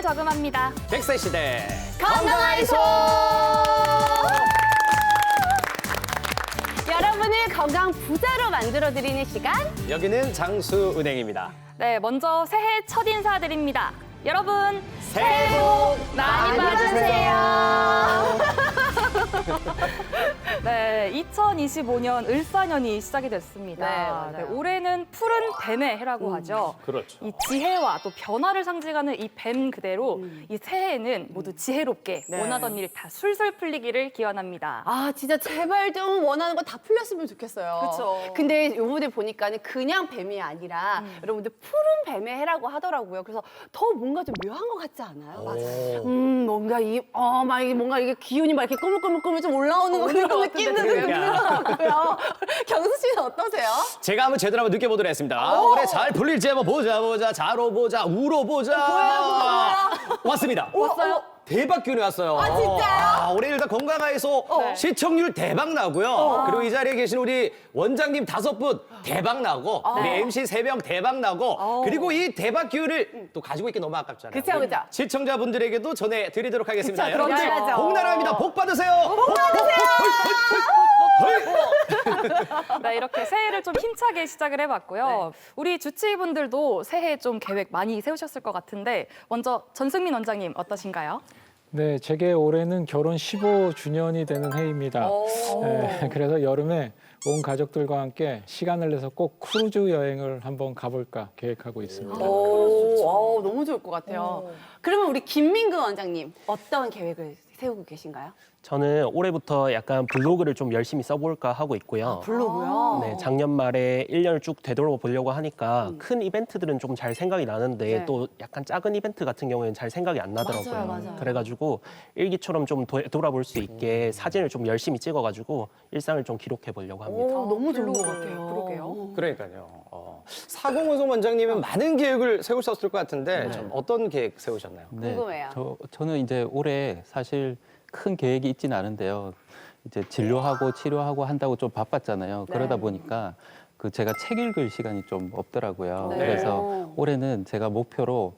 저금합니다. 100세 시대 건강하이소! 여러분을 건강 부자로 만들어드리는 시간. 여기는 장수은행입니다. 네, 먼저 새해 첫 인사드립니다. 여러분, 새해 복 많이 받으세요. 네, 2025년 을사년이 시작이 됐습니다. 네, 맞아요. 올해는 푸른 뱀의 해라고 하죠. 그렇죠. 이 지혜와 또 변화를 상징하는 이 뱀 그대로 이 새해에는 모두 지혜롭게 네. 원하던 일 다 술술 풀리기를 기원합니다. 아, 진짜 제발 좀 원하는 거 다 풀렸으면 좋겠어요. 그쵸. 근데 요번에 보니까는 그냥 뱀이 아니라 여러분들 푸른 뱀의 해라고 하더라고요. 그래서 더 뭔가 좀 묘한 것 같지 않아요? 맞아요. 뭔가 막 이게 뭔가 이게 기운이 막 이렇게 꼬물꼬물꼬물 좀 올라오는 그런 것 느낌도 같은데, 들더라고요. 경수 씨는 어떠세요? 제가 한번 제대로 한번 느껴보도록 하겠습니다. 올해 잘 풀릴지 한번 보자. 자로 보자. 우로 보자. 왔습니다. 왔어요? 대박 기운이 왔어요. 아, 진짜요? 올해 일단 건강하에서 시청률 대박 나고요. 그리고 이 자리에 계신 우리 원장님 5분 대박 나고 우리 MC 3명 대박 나고 그리고 이 대박 기운을 또 가지고 있기 너무 아깝잖아요. 그쵸, 그쵸. 시청자분들에게도 전해드리도록 하겠습니다. 그쵸, 여러분들 그럼요. 복 나라입니다. 복 받으세요. 복 네, 이렇게 새해를 좀 힘차게 시작을 해봤고요. 우리 주치의분들도 새해 좀 계획 많이 세우셨을 것 같은데 먼저 전승민 원장님 어떠신가요? 네, 제게 올해는 결혼 15주년이 되는 해입니다. 네, 그래서 여름에 온 가족들과 함께 시간을 내서 꼭 크루즈 여행을 한번 가볼까 계획하고 있습니다. 너무 좋을 것 같아요. 그러면 우리 김민근 원장님 어떤 계획을 세우고 계신가요? 저는 올해부터 약간 블로그를 좀 열심히 써볼까 하고 있고요. 블로그요? 네, 작년 말에 1년을 쭉 되돌아보려고 하니까 큰 이벤트들은 좀 잘 생각이 나는데 네. 또 약간 작은 이벤트 같은 경우에는 잘 생각이 안 나더라고요. 맞아요. 그래가지고 일기처럼 좀 돌아볼 수 있게 사진을 좀 열심히 찍어가지고 일상을 좀 기록해 보려고 합니다. 너무 좋은 것 블로그, 같아요. 그러게요. 그러니까요. 사공은송 원장님은 많은 계획을 세우셨을 것 같은데 좀 어떤 계획 세우셨나요? 궁금해요. 저는 이제 올해 사실 큰 계획이 있지는 않은데요. 이제 진료하고 치료하고 한다고 좀 바빴잖아요. 그러다 보니까 제가 책 읽을 시간이 좀 없더라고요. 네. 그래서 올해는 제가 목표로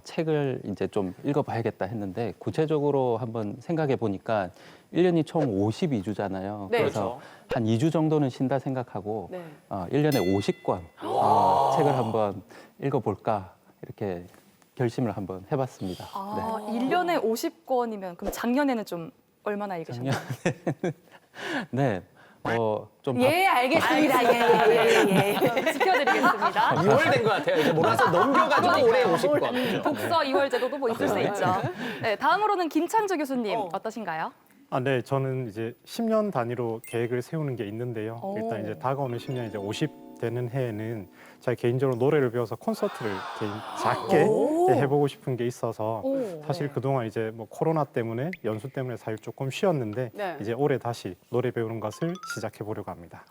책을 이제 좀 읽어봐야겠다 했는데 구체적으로 한번 생각해 보니까 1년이 총 52주잖아요. 네. 그래서 한 2주 정도는 쉰다 생각하고 네. 1년에 50권 책을 한번 읽어볼까 이렇게 결심을 한번 해봤습니다. 네. 1년에 50권이면 그럼 작년에는 좀 얼마나 읽으셨나요? 네. 좀 예, 알겠습니다. 예. 지켜드리겠습니다. 6월 된 것 같아요. 이제 몰아서 넘겨가지고 올해 50권. 독서 2월 제도도 뭐 있을 수 있죠. 네, 다음으로는 김창주 교수님 어떠신가요? 네, 저는 이제 10년 단위로 계획을 세우는 게 있는데요. 오. 일단 이제 다가오는 10년 이제 50 되는 해에는 제가 개인적으로 노래를 배워서 콘서트를 작게 해보고 싶은 게 있어서 사실 그동안 이제 뭐 코로나 때문에 연수 때문에 사실 조금 쉬었는데 네. 이제 올해 다시 노래 배우는 것을 시작해 보려고 합니다.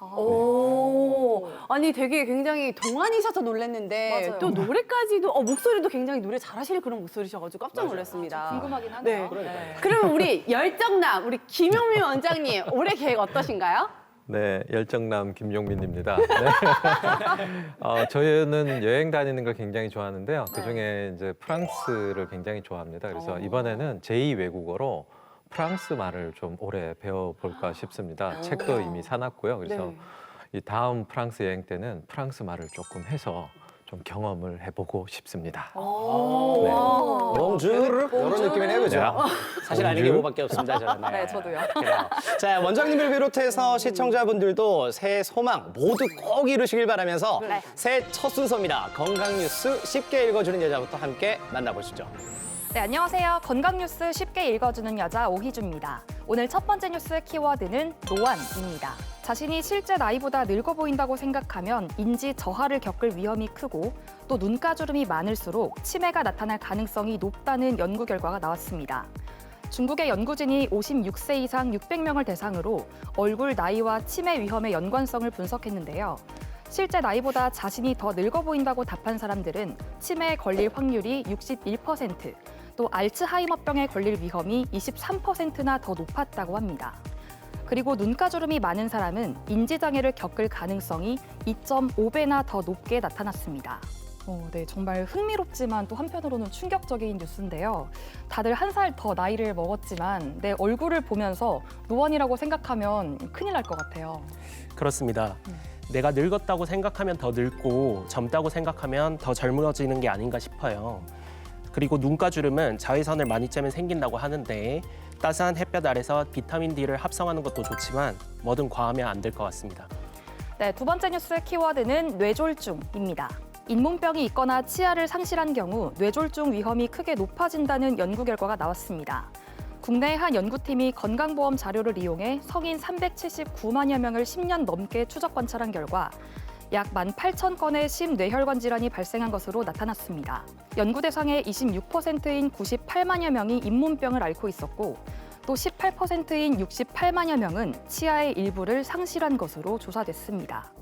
아니 되게 굉장히 동안이셔서 놀랐는데 맞아요. 또 노래까지도 목소리도 굉장히 노래 잘하시는 그런 목소리셔가지고 깜짝 놀랐습니다. 궁금하긴 하네요. 네. 그러면 우리 열정남 우리 김용민 원장님 올해 계획 어떠신가요? 네, 열정남 김용민입니다. 네. 저희는 여행 다니는 걸 굉장히 좋아하는데요. 그중에 이제 프랑스를 굉장히 좋아합니다. 그래서 이번에는 제2 외국어로 프랑스 말을 좀 오래 배워볼까 싶습니다. 책도 이미 사놨고요. 그래서 이 다음 프랑스 여행 때는 프랑스 말을 조금 해서 좀 경험을 해보고 싶습니다. 봉주르 이런 느낌이네요, 그죠? 사실 아는 게 이거밖에 없습니다, 저는. 네, 저도요. 그래요. 자, 원장님을 비롯해서 시청자분들도 새해 소망 모두 꼭 이루시길 바라면서 새해 첫 순서입니다. 건강 뉴스 쉽게 읽어주는 여자부터 함께 만나보시죠. 네, 안녕하세요. 건강 뉴스 쉽게 읽어주는 여자 오희주입니다. 오늘 첫 번째 뉴스 키워드는 노안입니다. 자신이 실제 나이보다 늙어 보인다고 생각하면 인지 저하를 겪을 위험이 크고 또 눈가주름이 많을수록 치매가 나타날 가능성이 높다는 연구 결과가 나왔습니다. 중국의 연구진이 56세 이상 600명을 대상으로 얼굴 나이와 치매 위험의 연관성을 분석했는데요. 실제 나이보다 자신이 더 늙어 보인다고 답한 사람들은 치매에 걸릴 확률이 61%, 또 알츠하이머병에 걸릴 위험이 23%나 더 높았다고 합니다. 그리고 눈가주름이 많은 사람은 인지장애를 겪을 가능성이 2.5배나 더 높게 나타났습니다. 네, 정말 흥미롭지만 또 한편으로는 충격적인 뉴스인데요. 다들 한 살 더 나이를 먹었지만 내 얼굴을 보면서 노안이라고 생각하면 큰일 날 것 같아요. 그렇습니다. 내가 늙었다고 생각하면 더 늙고 젊다고 생각하면 더 젊어지는 게 아닌가 싶어요. 그리고 눈가주름은 자외선을 많이 쬐면 생긴다고 하는데 따스한 햇볕 아래서 비타민 D를 합성하는 것도 좋지만 뭐든 과하면 안 될 것 같습니다. 네, 두 번째 뉴스의 키워드는 뇌졸중입니다. 잇몸병이 있거나 치아를 상실한 경우 뇌졸중 위험이 크게 높아진다는 연구 결과가 나왔습니다. 국내의 한 연구팀이 건강보험 자료를 이용해 성인 379만여 명을 10년 넘게 추적 관찰한 결과 약 18,000건의 심뇌혈관 질환이 발생한 것으로 나타났습니다. 연구 대상의 26%인 98만여 명이 잇몸병을 앓고 있었고 또 18%인 68만여 명은 치아의 일부를 상실한 것으로 조사됐습니다.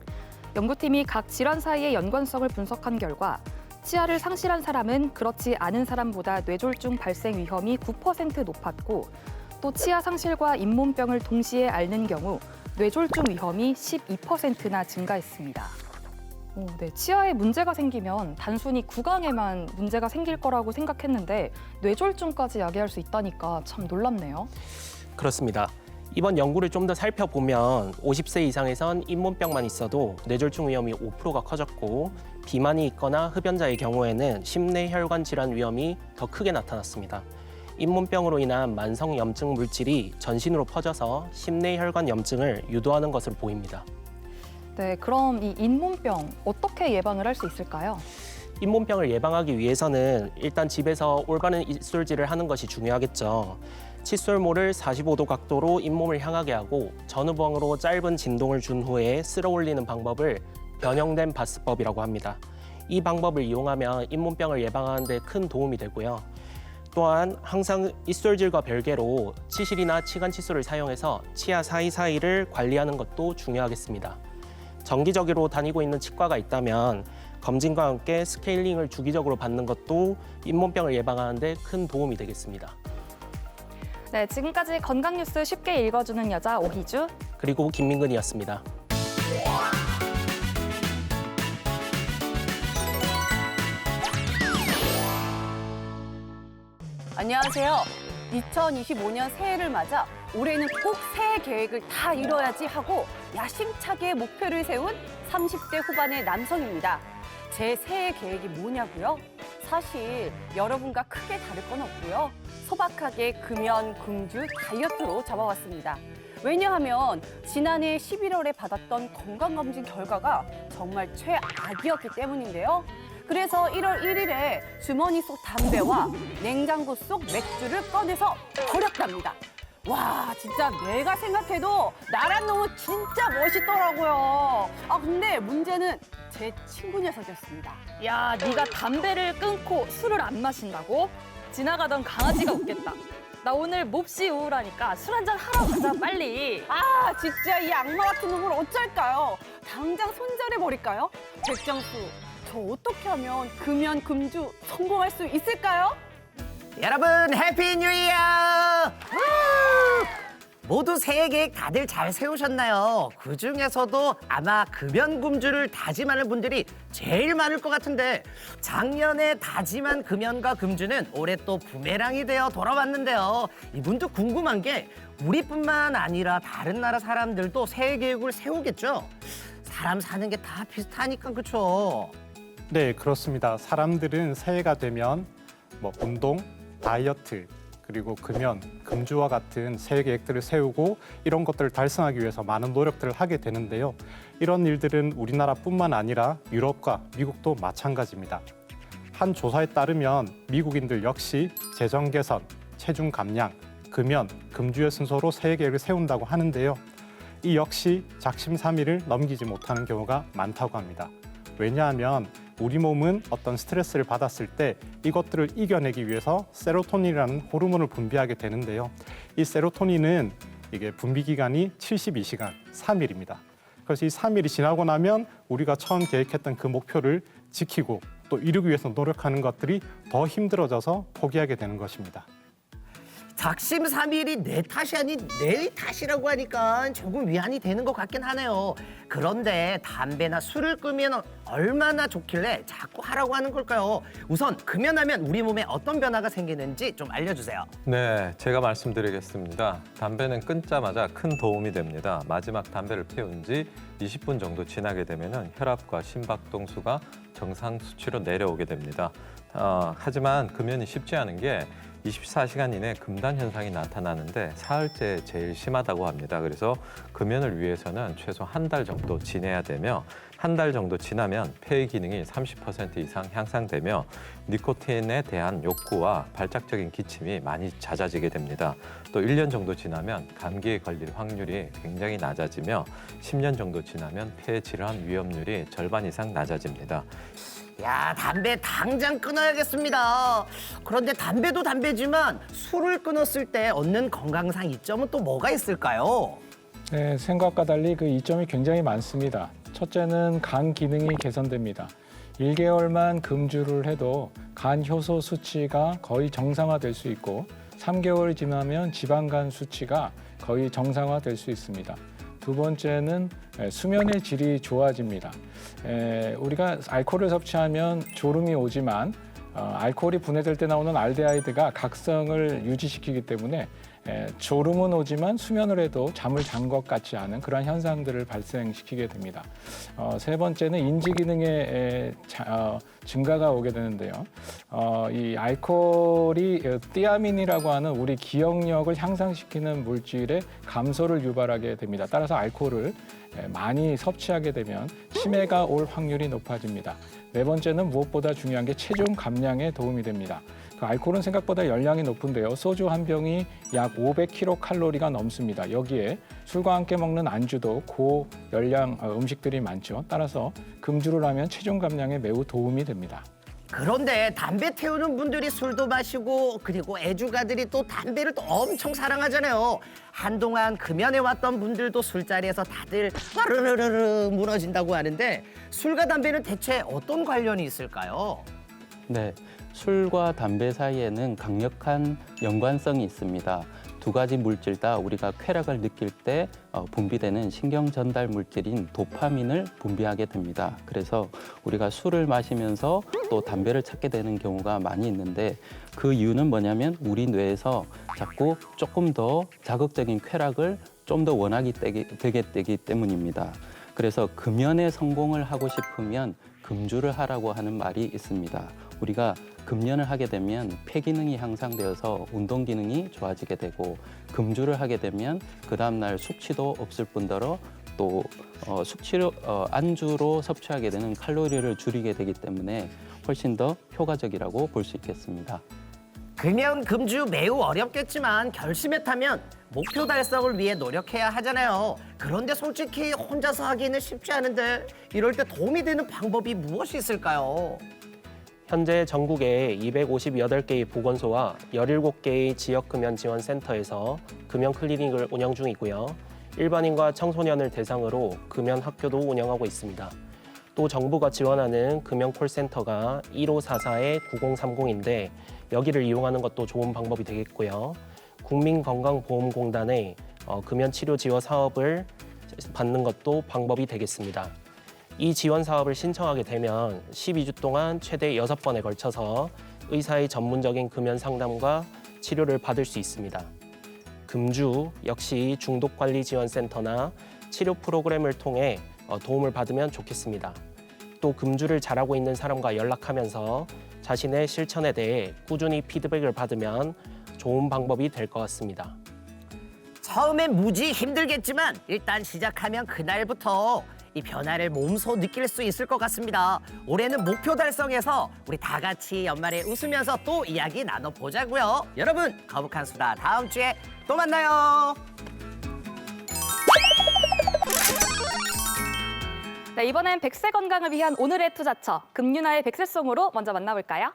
연구팀이 각 질환 사이의 연관성을 분석한 결과 치아를 상실한 사람은 그렇지 않은 사람보다 뇌졸중 발생 위험이 9% 높았고 또 치아 상실과 잇몸병을 동시에 앓는 경우 뇌졸중 위험이 12%나 증가했습니다. 네, 치아에 문제가 생기면 단순히 구강에만 문제가 생길 거라고 생각했는데 뇌졸중까지 야기할 수 있다니까 참 놀랍네요. 그렇습니다. 이번 연구를 좀 더 살펴보면 50세 이상에선 잇몸병만 있어도 뇌졸중 위험이 5%가 커졌고 비만이 있거나 흡연자의 경우에는 심뇌혈관 질환 위험이 더 크게 나타났습니다. 잇몸병으로 인한 만성 염증 물질이 전신으로 퍼져서 심뇌혈관 염증을 유도하는 것으로 보입니다. 네, 그럼 이 잇몸병 어떻게 예방을 할 수 있을까요? 잇몸병을 예방하기 위해서는 일단 집에서 올바른 입술질을 하는 것이 중요하겠죠. 칫솔모를 45도 각도로 잇몸을 향하게 하고 전후방으로 짧은 진동을 준 후에 쓸어 올리는 방법을 변형된 바스법이라고 합니다. 이 방법을 이용하면 잇몸병을 예방하는 데 큰 도움이 되고요. 또한 항상 입술질과 별개로 치실이나 치간 칫솔을 사용해서 치아 사이사이를 관리하는 것도 중요하겠습니다. 정기적으로 다니고 있는 치과가 있다면 검진과 함께 스케일링을 주기적으로 받는 것도 잇몸병을 예방하는 데 큰 도움이 되겠습니다. 네, 지금까지 건강 뉴스 쉽게 읽어주는 여자 오희주 그리고 김민근이었습니다. 안녕하세요. 2025년 새해를 맞아 올해는 꼭 새해 계획을 다 이뤄야지 하고 야심차게 목표를 세운 30대 후반의 남성입니다. 제 새해 계획이 뭐냐고요? 사실 여러분과 크게 다를 건 없고요. 소박하게 금연, 금주, 다이어트로 잡아왔습니다. 왜냐하면 지난해 11월에 받았던 건강검진 결과가 정말 최악이었기 때문인데요. 그래서 1월 1일에 주머니 속 담배와 냉장고 속 맥주를 꺼내서 버렸답니다. 와, 진짜 내가 생각해도 나란 놈은 진짜 멋있더라고요. 근데 문제는 제 친구 녀석이었습니다. 야, 네가 담배를 끊고 술을 안 마신다고? 지나가던 강아지가 웃겠다. 나 오늘 몹시 우울하니까 술 한잔 하러 가자, 빨리. 진짜 이 악마 같은 놈을 어쩔까요? 당장 손절해버릴까요? 백정수, 저 어떻게 하면 금연, 금주 성공할 수 있을까요? 여러분 해피 뉴 이어! 모두 새해 계획 다들 잘 세우셨나요? 그중에서도 아마 금연금주를 다짐하는 분들이 제일 많을 것 같은데 작년에 다짐한 금연과 금주는 올해 또 부메랑이 되어 돌아왔는데요. 이분도 궁금한 게 우리뿐만 아니라 다른 나라 사람들도 새해 계획을 세우겠죠? 사람 사는 게 다 비슷하니까 그렇죠? 네, 그렇습니다. 사람들은 새해가 되면 운동, 다이어트, 그리고 금연, 금주와 같은 새해 계획들을 세우고 이런 것들을 달성하기 위해서 많은 노력들을 하게 되는데요. 이런 일들은 우리나라뿐만 아니라 유럽과 미국도 마찬가지입니다. 한 조사에 따르면 미국인들 역시 재정 개선, 체중 감량, 금연, 금주의 순서로 새해 계획을 세운다고 하는데요. 이 역시 작심삼일을 넘기지 못하는 경우가 많다고 합니다. 왜냐하면 우리 몸은 어떤 스트레스를 받았을 때 이것들을 이겨내기 위해서 세로토닌이라는 호르몬을 분비하게 되는데요. 이 세로토닌은 이게 분비 기간이 72시간, 3일입니다. 그래서 이 3일이 지나고 나면 우리가 처음 계획했던 그 목표를 지키고 또 이루기 위해서 노력하는 것들이 더 힘들어져서 포기하게 되는 것입니다. 작심삼일이 내 탓이 아닌 내 탓이라고 하니까 조금 위안이 되는 것 같긴 하네요. 그런데 담배나 술을 끄면 얼마나 좋길래 자꾸 하라고 하는 걸까요? 우선 금연하면 우리 몸에 어떤 변화가 생기는지 좀 알려주세요. 네, 제가 말씀드리겠습니다. 담배는 끊자마자 큰 도움이 됩니다. 마지막 담배를 피운 지 20분 정도 지나게 되면 혈압과 심박동수가 정상 수치로 내려오게 됩니다. 하지만 금연이 쉽지 않은 게 24시간 이내 금단 현상이 나타나는데 사흘째 제일 심하다고 합니다. 그래서 금연을 위해서는 최소 한 달 정도 지내야 되며 한 달 정도 지나면 폐의 기능이 30% 이상 향상되며 니코틴에 대한 욕구와 발작적인 기침이 많이 잦아지게 됩니다. 또 1년 정도 지나면 감기에 걸릴 확률이 굉장히 낮아지며 10년 정도 지나면 폐 질환 위험률이 절반 이상 낮아집니다. 야, 담배 당장 끊어야겠습니다. 그런데 담배도 담배지만 술을 끊었을 때 얻는 건강상 이점은 또 뭐가 있을까요? 네, 생각과 달리 그 이점이 굉장히 많습니다. 첫째는 간 기능이 개선됩니다. 1개월만 금주를 해도 간 효소 수치가 거의 정상화될 수 있고 3개월이 지나면 지방간 수치가 거의 정상화될 수 있습니다. 두 번째는 수면의 질이 좋아집니다. 우리가 알코올을 섭취하면 졸음이 오지만 알코올이 분해될 때 나오는 알데하이드가 각성을 유지시키기 때문에 졸음은 오지만 수면을 해도 잠을 잔 것 같지 않은 그런 현상들을 발생시키게 됩니다. 세 번째는 인지 기능의 증가가 오게 되는데요. 이 알코올이 티아민이라고 하는 우리 기억력을 향상시키는 물질의 감소를 유발하게 됩니다. 따라서 알코올을 많이 섭취하게 되면 치매가 올 확률이 높아집니다. 네 번째는 무엇보다 중요한 게 체중 감량에 도움이 됩니다. 그 알코올은 생각보다 열량이 높은데요. 소주 한 병이 약 500kcal가 넘습니다. 여기에 술과 함께 먹는 안주도 고열량 음식들이 많죠. 따라서 금주를 하면 체중 감량에 매우 도움이 됩니다. 그런데 담배 태우는 분들이 술도 마시고 그리고 애주가들이 또 담배를 또 엄청 사랑하잖아요. 한동안 금연해왔던 분들도 술자리에서 다들 와르르르 무너진다고 하는데 술과 담배는 대체 어떤 관련이 있을까요? 네, 술과 담배 사이에는 강력한 연관성이 있습니다. 두 가지 물질 다 우리가 쾌락을 느낄 때 분비되는 신경 전달 물질인 도파민을 분비하게 됩니다. 그래서 우리가 술을 마시면서 또 담배를 찾게 되는 경우가 많이 있는데 그 이유는 뭐냐면 우리 뇌에서 자꾸 조금 더 자극적인 쾌락을 좀 더 원하게 되기 때문입니다. 그래서 금연에 성공을 하고 싶으면 금주를 하라고 하는 말이 있습니다. 우리가 금연을 하게 되면 폐 기능이 향상되어서 운동 기능이 좋아지게 되고 금주를 하게 되면 그 다음날 숙취도 없을 뿐더러 또 안주로 섭취하게 되는 칼로리를 줄이게 되기 때문에 훨씬 더 효과적이라고 볼 수 있겠습니다. 금연, 금주 매우 어렵겠지만 결심했다면 목표 달성을 위해 노력해야 하잖아요. 그런데 솔직히 혼자서 하기는 쉽지 않은데 이럴 때 도움이 되는 방법이 무엇이 있을까요? 현재 전국에 258개의 보건소와 17개의 지역금연지원센터에서 금연 클리닉을 운영 중이고요. 일반인과 청소년을 대상으로 금연 학교도 운영하고 있습니다. 또 정부가 지원하는 금연 콜센터가 1544-9030인데 여기를 이용하는 것도 좋은 방법이 되겠고요. 국민건강보험공단의 금연 치료 지원 사업을 받는 것도 방법이 되겠습니다. 이 지원 사업을 신청하게 되면 12주 동안 최대 6번에 걸쳐서 의사의 전문적인 금연 상담과 치료를 받을 수 있습니다. 금주 역시 중독관리지원센터나 치료 프로그램을 통해 도움을 받으면 좋겠습니다. 또 금주를 잘하고 있는 사람과 연락하면서 자신의 실천에 대해 꾸준히 피드백을 받으면 좋은 방법이 될 것 같습니다. 처음엔 무지 힘들겠지만 일단 시작하면 그날부터 이 변화를 몸소 느낄 수 있을 것 같습니다. 올해는 목표 달성해서 우리 다 같이 연말에 웃으면서 또 이야기 나눠보자고요. 여러분, 거북한 수다 다음 주에 또 만나요. 네, 이번엔 100세 건강을 위한 오늘의 투자처 금유나의 100세송으로 먼저 만나볼까요?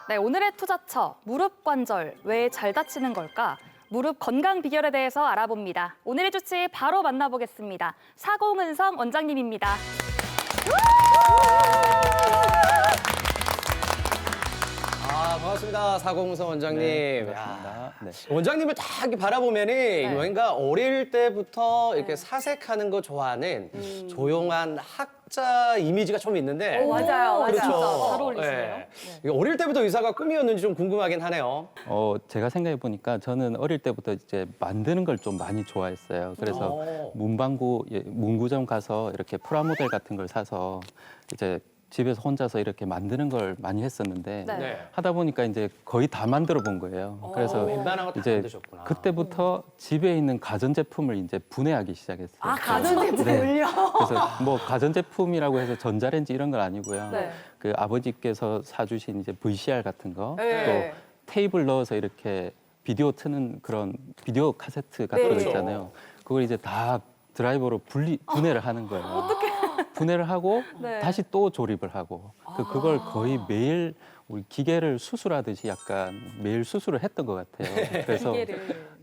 네, 오늘의 투자처 무릎 관절 왜 잘 다치는 걸까? 무릎 건강 비결에 대해서 알아봅니다. 오늘의 주치 바로 만나보겠습니다. 사공은성 원장님입니다. 반갑습니다. 사공성 원장님. 네, 반갑습니다. 네. 원장님을 딱 이렇게 바라보면은 뭔가 어릴 때부터 이렇게 사색하는 거 좋아하는 조용한 학자 이미지가 좀 있는데. 맞아요, 맞아요. 그렇죠. 잘 어울리시네요. 이게 어릴 때부터 의사가 꿈이었는지 좀 궁금하긴 하네요. 제가 생각해 보니까 저는 어릴 때부터 이제 만드는 걸 좀 많이 좋아했어요. 그래서 문구점 가서 이렇게 프라모델 같은 걸 사서 이제 집에서 혼자서 이렇게 만드는 걸 많이 했었는데 네. 하다 보니까 이제 거의 다 만들어 본 거예요. 그래서 웬만한 거 다 이제 만드셨구나. 그때부터 집에 있는 가전제품을 이제 분해하기 시작했어요. 가전제품을요? 그래서 뭐 가전제품이라고 해서 전자레인지 이런 건 아니고요. 네. 그 아버지께서 사주신 이제 VCR 같은 거, 네. 또 테이블 넣어서 이렇게 비디오 트는 그런 비디오 카세트 같은 네. 거 있잖아요. 그걸 이제 다 드라이버로 분해를 하는 거예요. 분해를 하고 네. 다시 또 조립을 하고 그걸 거의 매일 우리 기계를 수술하듯이 약간 매일 수술을 했던 것 같아요. 그래서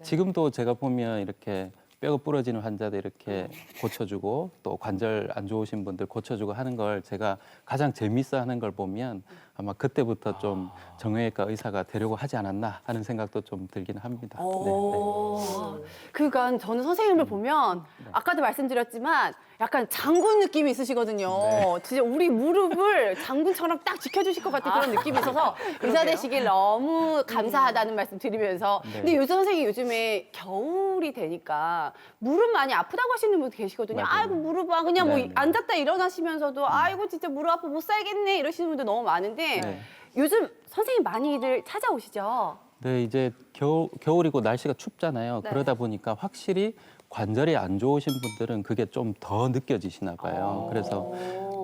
지금도 제가 보면 이렇게 뼈가 부러지는 환자들 이렇게 고쳐주고 또 관절 안 좋으신 분들 고쳐주고 하는 걸 제가 가장 재밌어 하는 걸 보면 아마 그때부터 좀 정형외과 의사가 되려고 하지 않았나 하는 생각도 좀 들긴 합니다. 그러니까 저는 선생님을 보면 아까도 말씀드렸지만 약간 장군 느낌이 있으시거든요. 진짜 우리 무릎을 장군처럼 딱 지켜주실 것 같은 그런 느낌이 있어서 의사 되시길 너무 감사하다는 말씀 드리면서 근데 요즘 선생님 요즘에 겨울이 되니까 무릎 많이 아프다고 하시는 분 계시거든요. 맞아요. 아이고 무릎아 그냥 뭐 네네. 앉았다 일어나시면서도 아이고 진짜 무릎 아파 못 살겠네 이러시는 분들 너무 많은데 네. 요즘 선생님 많이들 찾아오시죠? 네, 이제 겨울이고 날씨가 춥잖아요. 네. 그러다 보니까 확실히 관절이 안 좋으신 분들은 그게 좀 더 느껴지시나 봐요. 그래서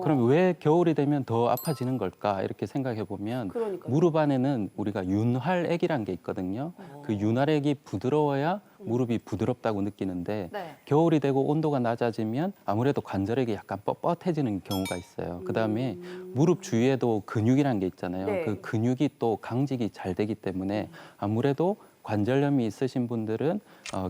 그럼 왜 겨울이 되면 더 아파지는 걸까 이렇게 생각해 보면 그러니까요. 무릎 안에는 우리가 윤활액이라는 게 있거든요. 그 윤활액이 부드러워야 무릎이 부드럽다고 느끼는데 네. 겨울이 되고 온도가 낮아지면 아무래도 관절액이 약간 뻣뻣해지는 경우가 있어요. 그다음에 무릎 주위에도 근육이라는 게 있잖아요. 네. 그 근육이 또 강직이 잘 되기 때문에 아무래도 관절염이 있으신 분들은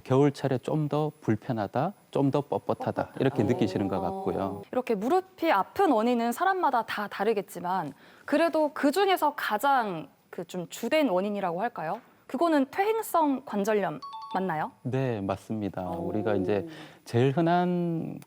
겨울철에 좀 더 불편하다, 좀 더 뻣뻣하다 이렇게 느끼시는 것 같고요. 이렇게 무릎이 아픈 원인은 사람마다 다 다르겠지만 그래도 그 중에서 가장 그 좀 주된 원인이라고 할까요? 그거는 퇴행성 관절염 맞나요? 네, 맞습니다. 우리가 이제 제일 흔한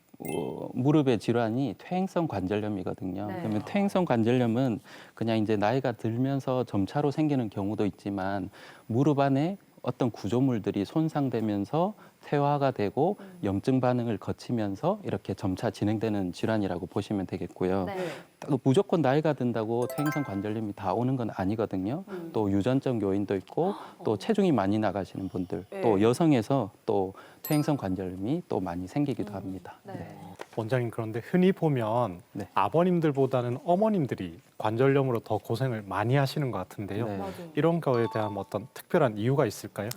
무릎의 질환이 퇴행성 관절염이거든요. 네. 그러면 퇴행성 관절염은 그냥 이제 나이가 들면서 점차로 생기는 경우도 있지만 무릎 안에 어떤 구조물들이 손상되면서 퇴화가 되고 염증 반응을 거치면서 이렇게 점차 진행되는 질환이라고 보시면 되겠고요. 네. 또 무조건 나이가 든다고 퇴행성 관절염이 다 오는 건 아니거든요. 또 유전적 요인도 있고 또 체중이 많이 나가시는 분들, 또 여성에서 또 퇴행성 관절염이 또 많이 생기기도 합니다. 네. 원장님 그런데 흔히 보면 네. 아버님들보다는 어머님들이 관절염으로 더 고생을 많이 하시는 것 같은데요. 네. 이런 거에 대한 어떤 특별한 이유가 있을까요?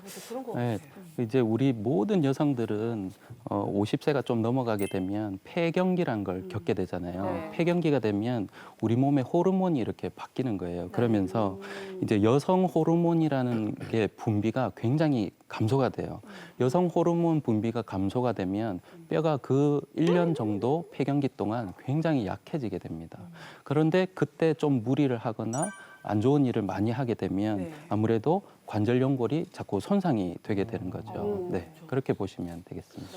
네, 이제 우리 모든 여성들은 50세가 좀 넘어가게 되면 폐경기란 걸 겪게 되잖아요. 네. 폐경기가 되면 우리 몸의 호르몬이 이렇게 바뀌는 거예요. 그러면서 이제 여성 호르몬이라는 게 분비가 굉장히 감소가 돼요. 여성 호르몬 분비가 감소가 되면 뼈가 그 1년 정도 폐경기 동안 굉장히 약해지게 됩니다. 그런데 그때 좀 무리를 하거나 안 좋은 일을 많이 하게 되면 아무래도 관절 연골이 자꾸 손상이 되게 되는 거죠. 네, 그렇게 보시면 되겠습니다.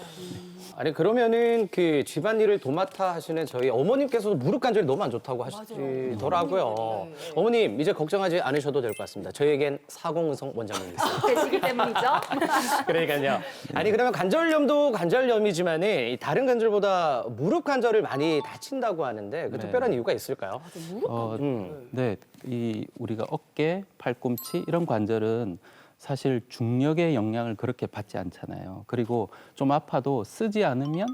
아니 그러면은 그 집안일을 도맡아 하시는 저희 어머님께서도 무릎 관절이 너무 안 좋다고 하시더라고요. 어머님 이제 걱정하지 않으셔도 될 것 같습니다. 저희에겐 사공은성 원장님이 있습니다. 되시기 때문이죠. 그러니까요. 아니 그러면 관절염도 관절염이지만은 이 다른 관절보다 무릎 관절을 많이 다친다고 하는데 그 네. 특별한 이유가 있을까요? 네, 이 우리가 어깨, 팔꿈치 이런 관절은 사실 중력의 영향을 그렇게 받지 않잖아요. 그리고 좀 아파도 쓰지 않으면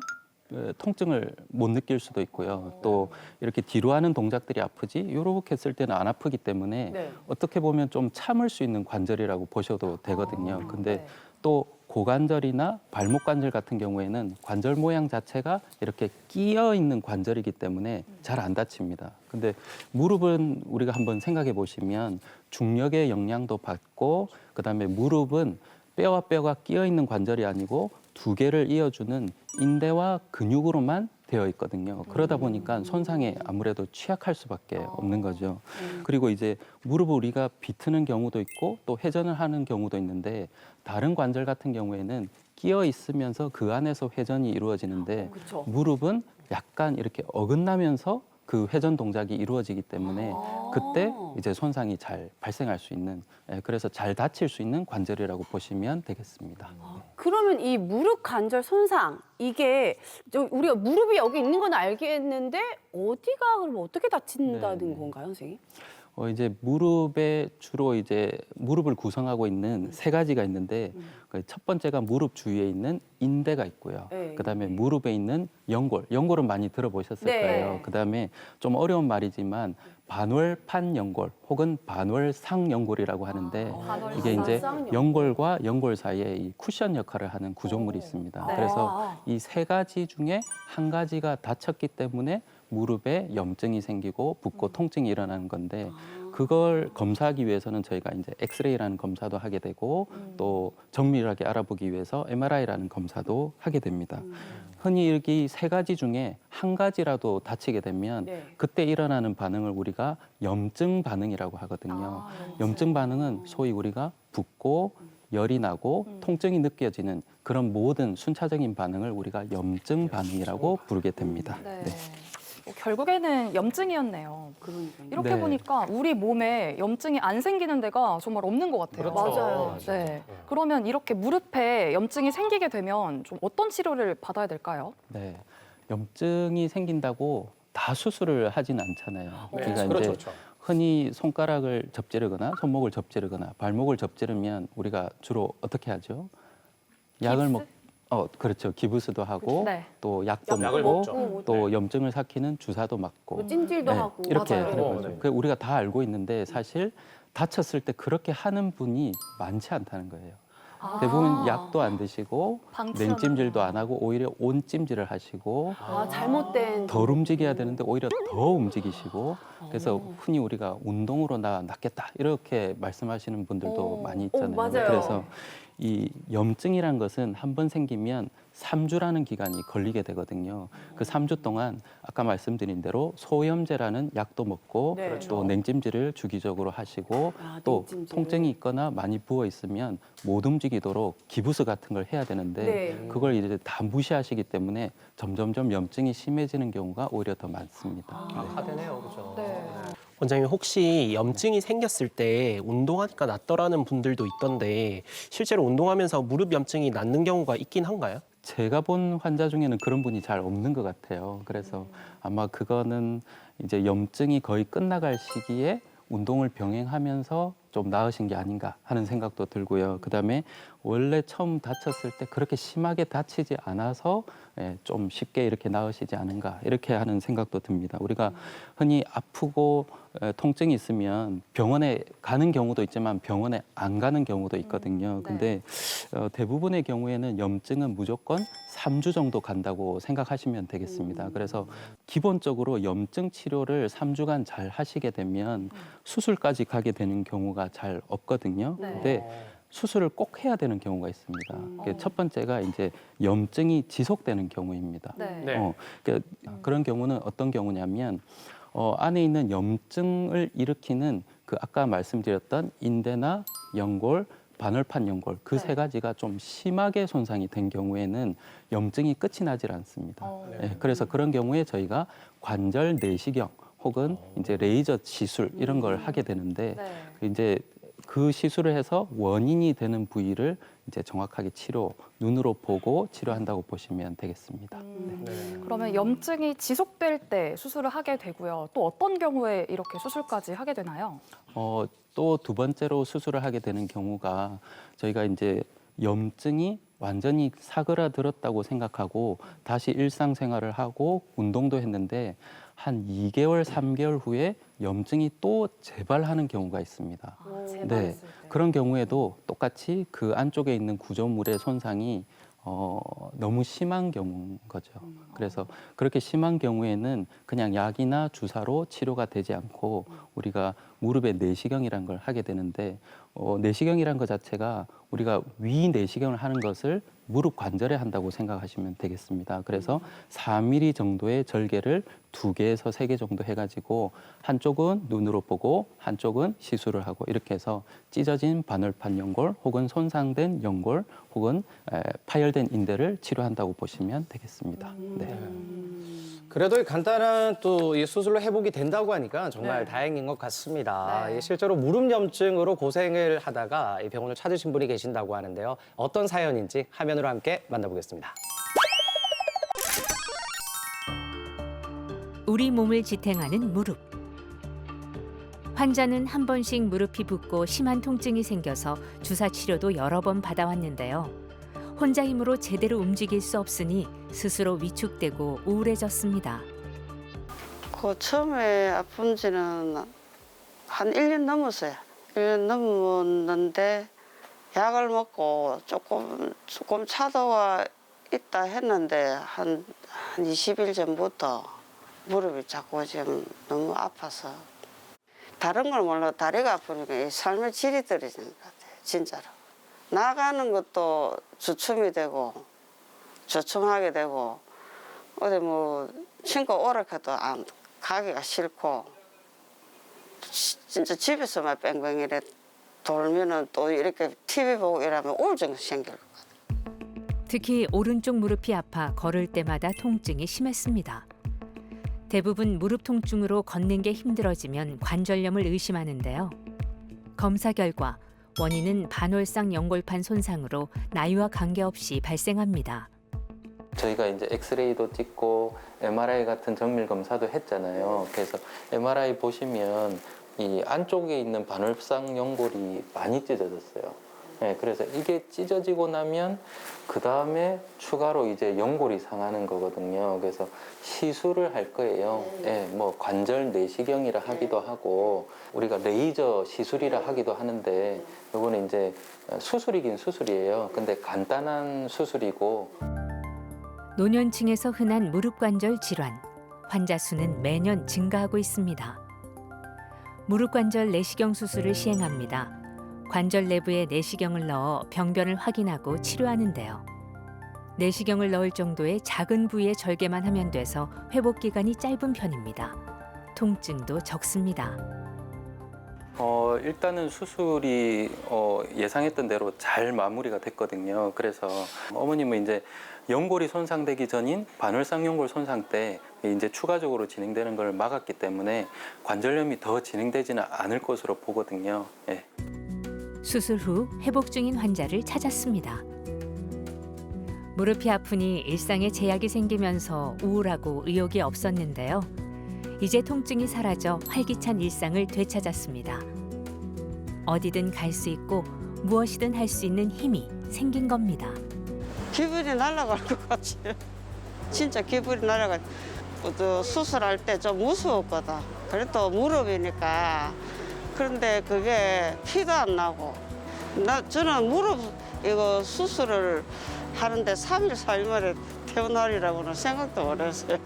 통증을 못 느낄 수도 있고요. 또 이렇게 뒤로 하는 동작들이 아프지 이렇게 했을 때는 안 아프기 때문에 어떻게 보면 좀 참을 수 있는 관절이라고 보셔도 되거든요. 근데 또 고관절이나 발목 관절 같은 경우에는 관절 모양 자체가 이렇게 끼어 있는 관절이기 때문에 잘 안 다칩니다. 근데 무릎은 우리가 한번 생각해 보시면 중력의 영향도 받고 그다음에 무릎은 뼈와 뼈가 끼어 있는 관절이 아니고 두 개를 이어주는 인대와 근육으로만 되어 있거든요. 그러다 보니까 손상에 아무래도 취약할 수밖에 없는 거죠. 그리고 이제 무릎을 우리가 비트는 경우도 있고 또 회전을 하는 경우도 있는데 다른 관절 같은 경우에는 끼어 있으면서 그 안에서 회전이 이루어지는데 무릎은 약간 이렇게 어긋나면서 그 회전 동작이 이루어지기 때문에 그때 이제 손상이 잘 발생할 수 있는 그래서 잘 다칠 수 있는 관절이라고 보시면 되겠습니다. 그러면 이 무릎 관절 손상 이게 우리가 무릎이 여기 있는 건 알겠는데 어디가 그럼 어떻게 다친다는 네. 건가요, 선생님? 이제 무릎에 주로 이제 무릎을 구성하고 있는 세 가지가 있는데 그 첫 번째가 무릎 주위에 있는 인대가 있고요. 네. 그다음에 무릎에 있는 연골, 연골은 많이 들어보셨을 네. 거예요. 그다음에 좀 어려운 말이지만 반월판 연골 혹은 반월상 연골이라고 하는데 이게 이제 연골과 연골 사이에 이 쿠션 역할을 하는 구조물이 있습니다. 네. 그래서 이 세 가지 중에 한 가지가 다쳤기 때문에 무릎에 염증이 생기고 붓고 통증이 일어나는 건데 그걸 검사하기 위해서는 저희가 이제 엑스레이라는 검사도 하게 되고 또 정밀하게 알아보기 위해서 MRI라는 검사도 하게 됩니다. 흔히 여기 세 가지 중에 한 가지라도 다치게 되면 네. 그때 일어나는 반응을 우리가 염증 반응이라고 하거든요. 염증 반응은 소위 우리가 붓고 열이 나고 통증이 느껴지는 그런 모든 순차적인 반응을 우리가 염증 반응이라고 부르게 됩니다. 네. 네. 결국에는 염증이었네요. 그러니까요. 이렇게 네. 보니까 우리 몸에 염증이 안 생기는 데가 정말 없는 것 같아요. 그렇죠. 맞아요. 네. 그러면 이렇게 무릎에 염증이 생기게 되면 좀 어떤 치료를 받아야 될까요? 네. 염증이 생긴다고 다 수술을 하진 않잖아요. 그러니까 그렇죠, 이제 그렇죠. 흔히 손가락을 접지르거나 손목을 접지르거나 발목을 접지르면 우리가 주로 어떻게 하죠? 약을 먹 그렇죠. 기부스도 하고 네. 또 약도 약을 먹고 먹죠. 또 염증을 삭히는 주사도 맞고 뭐 찜질도 네, 하고 이렇게 맞아요. 하는 거죠. 네. 그 우리가 다 알고 있는데 사실 다쳤을 때 그렇게 하는 분이 많지 않다는 거예요. 대부분 약도 안 드시고 방치하는 냉찜질도 안 하고 오히려 온찜질을 하시고 잘못된 덜 움직여야 되는데 오히려 더 움직이시고 그래서 흔히 우리가 운동으로 나 낫겠다 이렇게 말씀하시는 분들도 많이 있잖아요. 맞아요. 그래서 이 염증이란 것은 한 번 생기면 3주라는 기간이 걸리게 되거든요. 그 3주 동안 아까 말씀드린 대로 소염제라는 약도 먹고 네. 또 냉찜질을 주기적으로 하시고 또 냉찜질. 통증이 있거나 많이 부어 있으면 못 움직이도록 기부스 같은 걸 해야 되는데 네. 그걸 이제 다 무시하시기 때문에 점점점 염증이 심해지는 경우가 오히려 더 많습니다. 악화되네요, 그렇죠. 네. 원장님 혹시 염증이 생겼을 때 운동하니까 낫더라는 분들도 있던데 실제로 운동하면서 무릎 염증이 낫는 경우가 있긴 한가요? 제가 본 환자 중에는 그런 분이 잘 없는 것 같아요. 그래서 아마 그거는 이제 염증이 거의 끝나갈 시기에 운동을 병행하면서 좀 나으신 게 아닌가 하는 생각도 들고요. 그다음에 원래 처음 다쳤을 때 그렇게 심하게 다치지 않아서 좀 쉽게 이렇게 나으시지 않은가 이렇게 하는 생각도 듭니다. 우리가 흔히 아프고 통증이 있으면 병원에 가는 경우도 있지만 병원에 안 가는 경우도 있거든요. 근데 대부분의 경우에는 염증은 무조건 3주 정도 간다고 생각하시면 되겠습니다. 그래서 기본적으로 염증 치료를 3주간 잘 하시게 되면 수술까지 가게 되는 경우가 잘 없거든요. 네. 근데 수술을 꼭 해야 되는 경우가 있습니다. 첫 번째가 이제 염증이 지속되는 경우입니다. 네. 그런 경우는 어떤 경우냐면 안에 있는 염증을 일으키는 그 아까 말씀드렸던 인대나 연골, 반월판 연골 그 세 가지가 좀 심하게 손상이 된 경우에는 염증이 끝이 나질 않습니다. 그래서 그런 경우에 저희가 관절 내시경 혹은 이제 레이저 시술 이런 걸 하게 되는데 이제 그 시술을 해서 원인이 되는 부위를 이제 정확하게 눈으로 보고 치료한다고 보시면 되겠습니다. 그러면 염증이 지속될 때 수술을 하게 되고요. 또 어떤 경우에 이렇게 수술까지 하게 되나요? 또 두 번째로 수술을 하게 되는 경우가 저희가 이제 염증이 완전히 사그라들었다고 생각하고 다시 일상생활을 하고 운동도 했는데 한 2개월, 3개월 후에 염증이 또 재발하는 경우가 있습니다. 네, 그런 경우에도 똑같이 그 안쪽에 있는 구조물의 손상이 너무 심한 경우인 거죠. 그래서 그렇게 심한 경우에는 그냥 약이나 주사로 치료가 되지 않고 우리가 무릎에 내시경이라는 걸 하게 되는데 내시경이라는 것 자체가 우리가 위 내시경을 하는 것을 무릎 관절에 한다고 생각하시면 되겠습니다. 그래서 4mm 정도의 절개를 2개에서 3개 정도 해가지고 한쪽은 눈으로 보고 한쪽은 시술을 하고 이렇게 해서 찢어진 반월판 연골 혹은 손상된 연골 혹은 파열된 인대를 치료한다고 보시면 되겠습니다. 네. 그래도 이 간단한 또 이 수술로 회복이 된다고 하니까 정말 다행인 것 같습니다. 네. 이 실제로 무릎 염증으로 고생을 하다가 이 병원을 찾으신 분이 계신다고 하는데요. 어떤 사연인지 화면으로 함께 만나보겠습니다. 우리 몸을 지탱하는 무릎. 환자는 한 번씩 무릎이 붓고 심한 통증이 생겨서 주사 치료도 여러 번 받아왔는데요. 혼자 힘으로 제대로 움직일 수 없으니 스스로 위축되고 우울해졌습니다. 그 처음에 아픈 지는 한 1년 넘었어요. 1년 넘었는데 약을 먹고 조금 차도가 있다 했는데 한 20일 전부터 무릎이 자꾸 지금 너무 아파서 다른 걸 몰라도 다리가 아프니까 이 삶의 질이 떨어지는 것 같아요. 진짜로. 나가는 것도 주춤이 되고 주춤하게 되고 어디 뭐 친구 오라 해도 안 가기가 싫고 진짜 집에서만 뺑뺑 이래 돌면은 또 이렇게 TV 보고 이러면 우울증 생길 것 같아요. 특히 오른쪽 무릎이 아파 걸을 때마다 통증이 심했습니다. 대부분 무릎 통증으로 걷는 게 힘들어지면 관절염을 의심하는데요. 검사 결과 원인은 반월상 연골판 손상으로 나이와 관계없이 발생합니다. 저희가 이제 엑스레이도 찍고 MRI 같은 정밀 검사도 했잖아요. 그래서 MRI 보시면 이 안쪽에 있는 반월상 연골이 많이 찢어졌어요. 네, 그래서 이게 찢어지고 나면 그 다음에 추가로 이제 연골이 상하는 거거든요. 그래서 시술을 할 거예요. 네, 뭐 관절 내시경이라 하기도 하고 우리가 레이저 시술이라 하기도 하는데 이거는 이제 수술이긴 수술이에요. 근데 간단한 수술이고. 노년층에서 흔한 무릎 관절 질환. 환자 수는 매년 증가하고 있습니다. 무릎 관절 내시경 수술을 시행합니다. 관절 내부에 내시경을 넣어 병변을 확인하고 치료하는데요. 내시경을 넣을 정도의 작은 부위의 절개만 하면 돼서 회복 기간이 짧은 편입니다. 통증도 적습니다. 일단은 수술이 예상했던 대로 잘 마무리가 됐거든요. 그래서 어머님은 이제 연골이 손상되기 전인 반월상 연골 손상 때 이제 추가적으로 진행되는 걸 막았기 때문에 관절염이 더 진행되지는 않을 것으로 보거든요. 예. 수술 후 회복 중인 환자를 찾았습니다. 무릎이 아프니 일상에 제약이 생기면서 우울하고 의욕이 없었는데요. 이제 통증이 사라져 활기찬 일상을 되찾았습니다. 어디든 갈 수 있고 무엇이든 할 수 있는 힘이 생긴 겁니다. 기분이 날아갈 것 같지. 진짜 기분이 날아갈. 수술할 때 좀 무서웠거든. 그래도 무릎이니까. 그런데 그게 피도 안 나고. 저는 무릎 이거 수술을 하는데 3일, 4일 만에 퇴원하리라고는 생각도 못 했어요.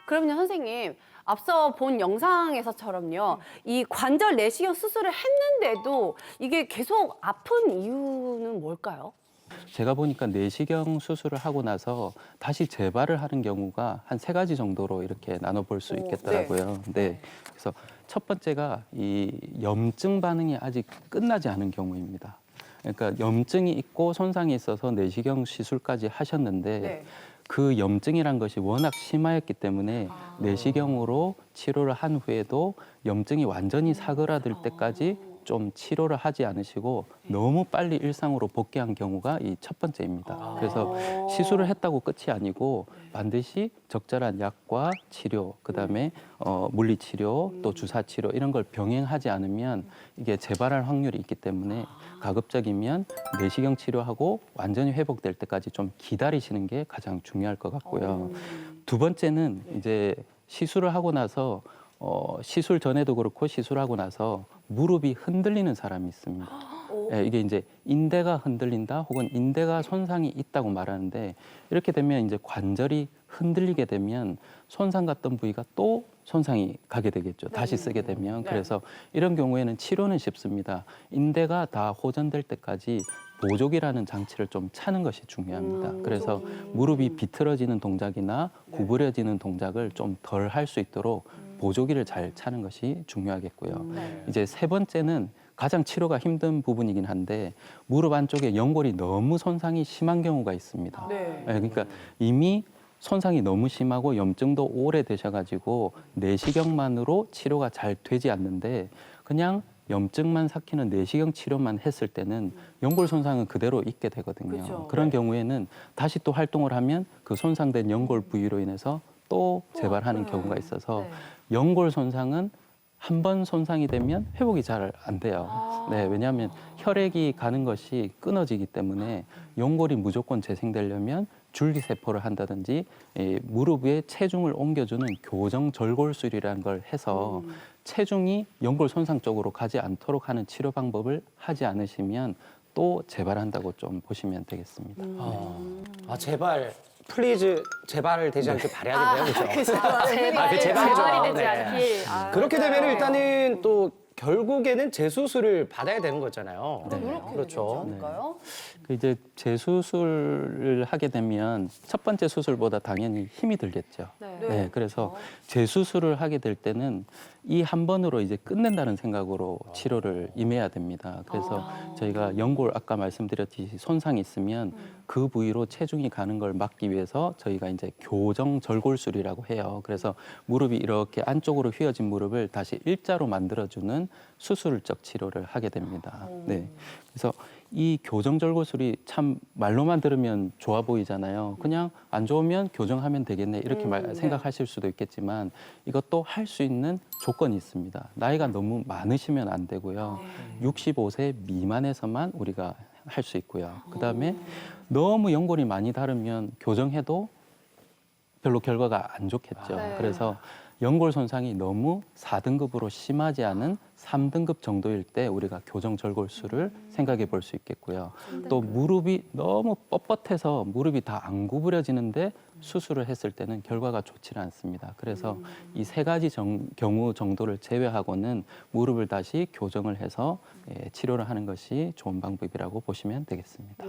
그럼요, 선생님. 앞서 본 영상에서처럼요. 이 관절 내시경 수술을 했는데도 이게 계속 아픈 이유는 뭘까요? 제가 보니까 내시경 수술을 하고 나서 다시 재발을 하는 경우가 한 3가지 정도로 이렇게 나눠볼 수 있겠더라고요. 네. 그래서 첫 번째가 이 염증 반응이 아직 끝나지 않은 경우입니다. 그러니까 염증이 있고 손상이 있어서 내시경 시술까지 하셨는데 그 염증이란 것이 워낙 심하였기 때문에 내시경으로 치료를 한 후에도 염증이 완전히 사그라들 때까지 좀 치료를 하지 않으시고 너무 빨리 일상으로 복귀한 경우가 이 첫 번째입니다. 그래서 시술을 했다고 끝이 아니고 반드시 적절한 약과 치료, 그다음에 물리치료, 또 주사치료 이런 걸 병행하지 않으면 이게 재발할 확률이 있기 때문에 가급적이면 내시경 치료하고 완전히 회복될 때까지 좀 기다리시는 게 가장 중요할 것 같고요. 두 번째는 이제 시술을 하고 나서 시술 전에도 그렇고 시술하고 나서 무릎이 흔들리는 사람이 있습니다. 예, 이게 이제 인대가 흔들린다 혹은 인대가 손상이 있다고 말하는데 이렇게 되면 이제 관절이 흔들리게 되면 손상 갔던 부위가 또 손상이 가게 되겠죠. 다시 쓰게 되면. 그래서 이런 경우에는 치료는 쉽습니다. 인대가 다 호전될 때까지 보조기라는 장치를 좀 차는 것이 중요합니다. 그래서 무릎이 비틀어지는 동작이나 구부려지는 동작을 좀 덜 할 수 있도록 보조기를 잘 차는 것이 중요하겠고요. 이제 세 번째는 가장 치료가 힘든 부분이긴 한데 무릎 안쪽에 연골이 너무 손상이 심한 경우가 있습니다. 그러니까 이미 손상이 너무 심하고 염증도 오래되셔가지고 내시경만으로 치료가 잘 되지 않는데 그냥 염증만 삭히는 내시경 치료만 했을 때는 연골 손상은 그대로 있게 되거든요. 그렇죠. 그런 경우에는 다시 또 활동을 하면 그 손상된 연골 부위로 인해서 또 재발하는 경우가 있어서 연골 손상은 한 번 손상이 되면 회복이 잘 안 돼요. 네, 왜냐하면 혈액이 가는 것이 끊어지기 때문에 연골이 무조건 재생되려면 줄기세포를 한다든지 무릎 위에 체중을 옮겨주는 교정절골술이라는 걸 해서 체중이 연골 손상 쪽으로 가지 않도록 하는 치료 방법을 하지 않으시면 또 재발한다고 좀 보시면 되겠습니다. 아, 제발. 플리즈 제발 되지 않길 바라야겠네요. 그렇죠? 그 제발이죠. 재발이 되지 네. 않길. 그렇게 되면 일단은 또 결국에는 재수술을 받아야 되는 거잖아요. 그렇죠. 않을까요? 그 이제 재수술을 하게 되면 첫 번째 수술보다 당연히 힘이 들겠죠. 네, 그래서 재수술을 하게 될 때는 이 한 번으로 이제 끝낸다는 생각으로 치료를 임해야 됩니다. 그래서 저희가 연골 아까 말씀드렸듯이 손상이 있으면 그 부위로 체중이 가는 걸 막기 위해서 저희가 이제 교정절골술이라고 해요. 그래서 무릎이 이렇게 안쪽으로 휘어진 무릎을 다시 일자로 만들어주는 수술적 치료를 하게 됩니다. 네, 그래서 이 교정절골술이 참 말로만 들으면 좋아 보이잖아요. 그냥 안 좋으면 교정하면 되겠네 이렇게 생각하실 수도 있겠지만 이것도 할 수 있는 조건이 있습니다. 나이가 너무 많으시면 안 되고요. 65세 미만에서만 우리가 할 수 있고요. 그다음에 너무 연골이 많이 다르면 교정해도 별로 결과가 안 좋겠죠. 그래서 연골 손상이 너무 4등급으로 심하지 않은 3등급 정도일 때 우리가 교정절골술을 생각해 볼 수 있겠고요. 또 무릎이 너무 뻣뻣해서 무릎이 다 안 구부려지는데 수술을 했을 때는 결과가 좋지 않습니다. 그래서 이 세 가지 경우 정도를 제외하고는 무릎을 다시 교정을 해서 치료를 하는 것이 좋은 방법이라고 보시면 되겠습니다.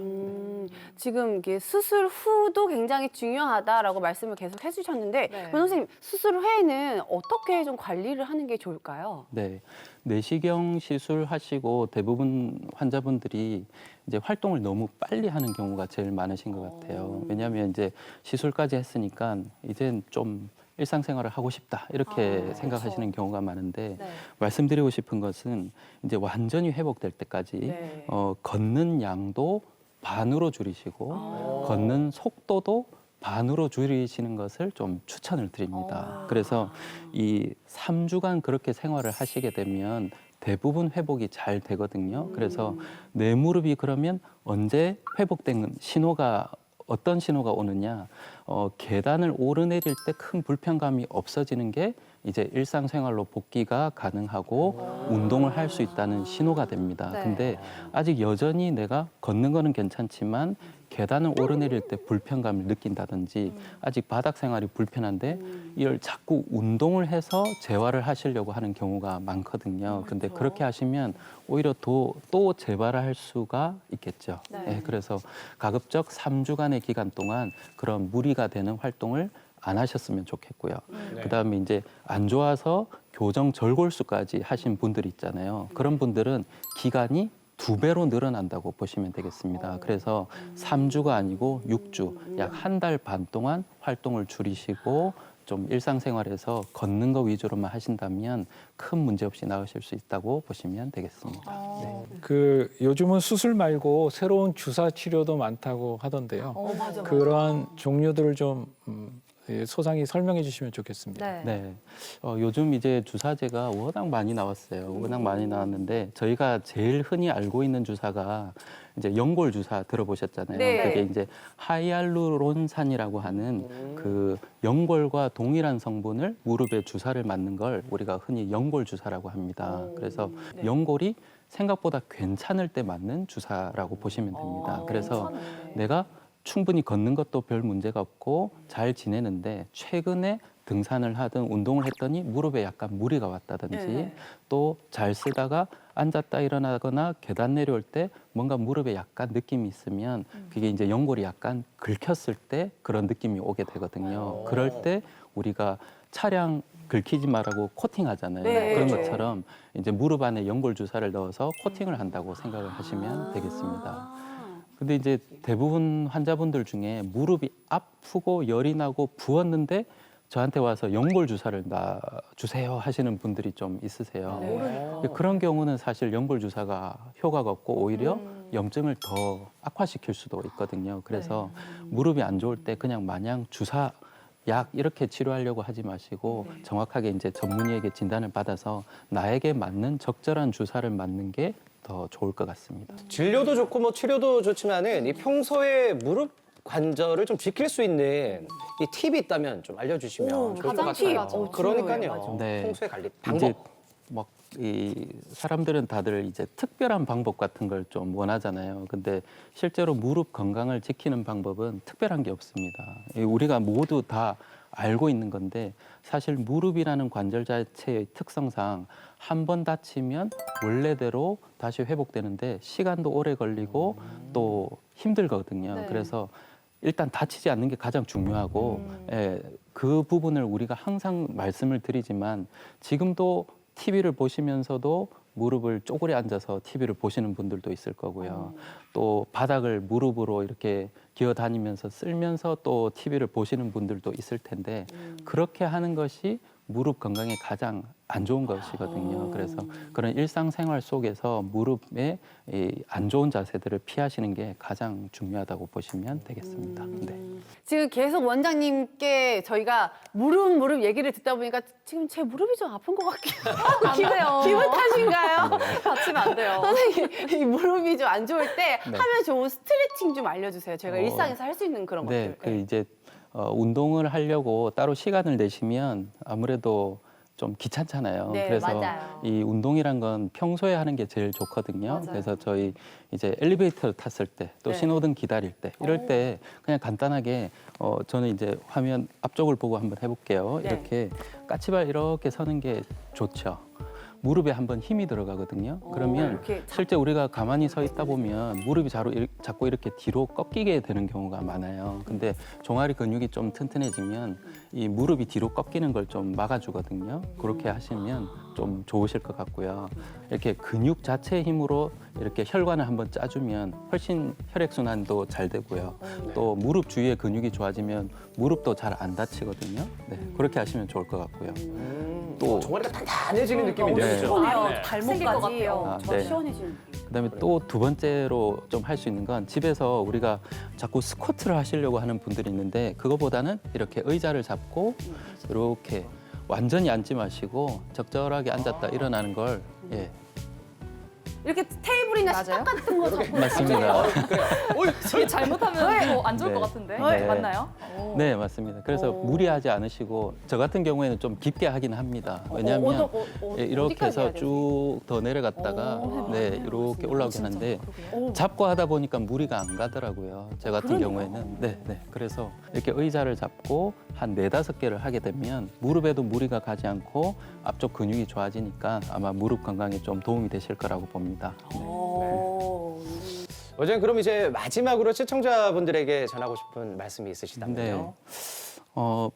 지금 이게 수술 후도 굉장히 중요하다라고 말씀을 계속 해주셨는데 선생님 수술 후에는 어떻게 좀 관리를 하는 게 좋을까요? 네, 내시경 시술하시고 대부분 환자분들이 이제 활동을 너무 빨리 하는 경우가 제일 많으신 것 같아요. 왜냐하면 이제 시술까지 했으니까 이젠 좀 일상생활을 하고 싶다 이렇게 생각하시는 경우가 많은데 말씀드리고 싶은 것은 이제 완전히 회복될 때까지 걷는 양도 반으로 줄이시고 걷는 속도도 반으로 줄이시는 것을 좀 추천을 드립니다. 그래서 이 3주간 그렇게 생활을 하시게 되면 대부분 회복이 잘 되거든요. 그래서 내 무릎이 그러면 언제 회복된 신호가 어떤 신호가 오느냐? 계단을 오르내릴 때 큰 불편감이 없어지는 게 이제 일상생활로 복귀가 가능하고 운동을 할 수 있다는 신호가 됩니다. 근데 아직 여전히 내가 걷는 거는 괜찮지만 계단을 오르내릴 때 불편감을 느낀다든지 아직 바닥 생활이 불편한데 이걸 자꾸 운동을 해서 재활을 하시려고 하는 경우가 많거든요. 근데 그렇게 하시면 오히려 또 재발을 할 수가 있겠죠. 네, 그래서 가급적 3주간의 기간 동안 그런 무리가 되는 활동을 안 하셨으면 좋겠고요. 그다음에 이제 안 좋아서 교정 절골수까지 하신 분들 있잖아요. 그런 분들은 기간이 2배로 늘어난다고 보시면 되겠습니다. 그래서 3주가 아니고 6주, 약 한 달 반 동안 활동을 줄이시고 좀 일상생활에서 걷는 거 위주로만 하신다면 큰 문제 없이 나으실 수 있다고 보시면 되겠습니다. 네. 그 요즘은 수술 말고 새로운 주사 치료도 많다고 하던데요. 그러한 종류들을 좀 소상히 설명해 주시면 좋겠습니다. 네. 요즘 이제 주사제가 워낙 많이 나왔어요. 워낙 많이 나왔는데 저희가 제일 흔히 알고 있는 주사가 이제 연골 주사 들어보셨잖아요. 네. 그게 이제 하이알루론산이라고 하는 그 연골과 동일한 성분을 무릎에 주사를 맞는 걸 우리가 흔히 연골 주사라고 합니다. 그래서 연골이 생각보다 괜찮을 때 맞는 주사라고 보시면 됩니다. 그래서 내가 충분히 걷는 것도 별 문제가 없고 잘 지내는데 최근에 등산을 하든 운동을 했더니 무릎에 약간 무리가 왔다든지 또 잘 쓰다가 앉았다 일어나거나 계단 내려올 때 뭔가 무릎에 약간 느낌이 있으면 그게 이제 연골이 약간 긁혔을 때 그런 느낌이 오게 되거든요. 그럴 때 우리가 차량 긁히지 말라고 코팅하잖아요. 네. 그런 것처럼 이제 무릎 안에 연골 주사를 넣어서 코팅을 한다고 생각을 하시면 되겠습니다. 근데 이제 대부분 환자분들 중에 무릎이 아프고 열이 나고 부었는데 저한테 와서 연골 주사를 놔주세요 하시는 분들이 좀 있으세요. 그런 경우는 사실 연골 주사가 효과가 없고 오히려 염증을 더 악화시킬 수도 있거든요. 그래서 무릎이 안 좋을 때 그냥 마냥 주사 약 이렇게 치료하려고 하지 마시고 정확하게 이제 전문의에게 진단을 받아서 나에게 맞는 적절한 주사를 맞는 게 더 좋을 것 같습니다. 진료도 좋고 뭐 치료도 좋지만은 이 평소에 무릎 관절을 좀 지킬 수 있는 이 팁이 있다면 좀 알려주시면 좋을 것 가장 팁. 같아요. 그러니까요. 네. 평소에 관리 이제 방법. 막 이 사람들은 다들 이제 특별한 방법 같은 걸 좀 원하잖아요. 근데 실제로 무릎 건강을 지키는 방법은 특별한 게 없습니다. 우리가 모두 다 알고 있는 건데 사실 무릎이라는 관절 자체의 특성상 한 번 다치면 원래대로 다시 회복되는데 시간도 오래 걸리고 또 힘들거든요. 그래서 일단 다치지 않는 게 가장 중요하고 그 부분을 우리가 항상 말씀을 드리지만 지금도 TV를 보시면서도 무릎을 쪼그려 앉아서 TV를 보시는 분들도 있을 거고요. 또 바닥을 무릎으로 이렇게 기어다니면서 쓸면서 또 TV를 보시는 분들도 있을 텐데 그렇게 하는 것이 무릎 건강에 가장 안 좋은 것이거든요. 그래서 그런 일상생활 속에서 무릎의 이 안 좋은 자세들을 피하시는 게 가장 중요하다고 보시면 되겠습니다. 네. 지금 계속 원장님께 저희가 무릎 얘기를 듣다 보니까 지금 제 무릎이 좀 아픈 것 같긴 해요. 기분 탓인가요? 다치면 안 돼요. 선생님, 이 무릎이 좀 안 좋을 때 하면 좋은 스트레칭 좀 알려주세요. 제가 일상에서 할 수 있는 그런 네, 것들. 이제 운동을 하려고 따로 시간을 내시면 아무래도 좀 귀찮잖아요. 네, 그래서 맞아요. 이 운동이란 건 평소에 하는 게 제일 좋거든요. 맞아요. 그래서 저희 이제 엘리베이터를 탔을 때 또 네. 신호등 기다릴 때 이럴 때 그냥 간단하게 저는 이제 화면 앞쪽을 보고 한번 해볼게요. 네. 이렇게 까치발 이렇게 서는 게 좋죠. 무릎에 한번 힘이 들어가거든요. 그러면 이렇게 실제 우리가 가만히 서 있다 보면 무릎이 자꾸 이렇게 뒤로 꺾이게 되는 경우가 많아요. 근데 종아리 근육이 좀 튼튼해지면 이 무릎이 뒤로 꺾이는 걸 좀 막아주거든요. 그렇게 하시면 좀 좋으실 것 같고요. 이렇게 근육 자체의 힘으로 이렇게 혈관을 한번 짜주면 훨씬 혈액순환도 잘 되고요. 또 무릎 주위의 근육이 좋아지면 무릎도 잘 안 다치거든요. 네, 그렇게 하시면 좋을 것 같고요. 또 종아리가 단단해지는 느낌이 네. 들죠. 시원해요. 생길 것 발목까지 같아요. 저 시원해지는. 그다음에 또 두 번째로 좀 할 수 있는 건 집에서 우리가 자꾸 스쿼트를 하시려고 하는 분들이 있는데 그거보다는 이렇게 의자를 잡고 이렇게 완전히 앉지 마시고 적절하게 앉았다 일어나는 걸 이렇게 테이블이나 맞아요? 식탁 같은 거 잡고 맞습니다. 이게 잘못하면 안 좋을 네. 것 같은데. 네. 맞나요? 네, 맞습니다. 그래서 무리하지 않으시고 저 같은 경우에는 좀 깊게 하긴 합니다. 왜냐하면 이렇게 해서 쭉 더 내려갔다가 네, 이렇게 올라오게 하는데 잡고 하다 보니까 무리가 안 가더라고요. 저 같은 경우에는. 네. 그래서 이렇게 의자를 잡고 한 4-5개를 하게 되면 무릎에도 무리가 가지 않고 앞쪽 근육이 좋아지니까 아마 무릎 건강에 좀 도움이 되실 거라고 봅니다. 원장님 그럼 이제 마지막으로 시청자분들에게 전하고 싶은 말씀이 있으시다면요?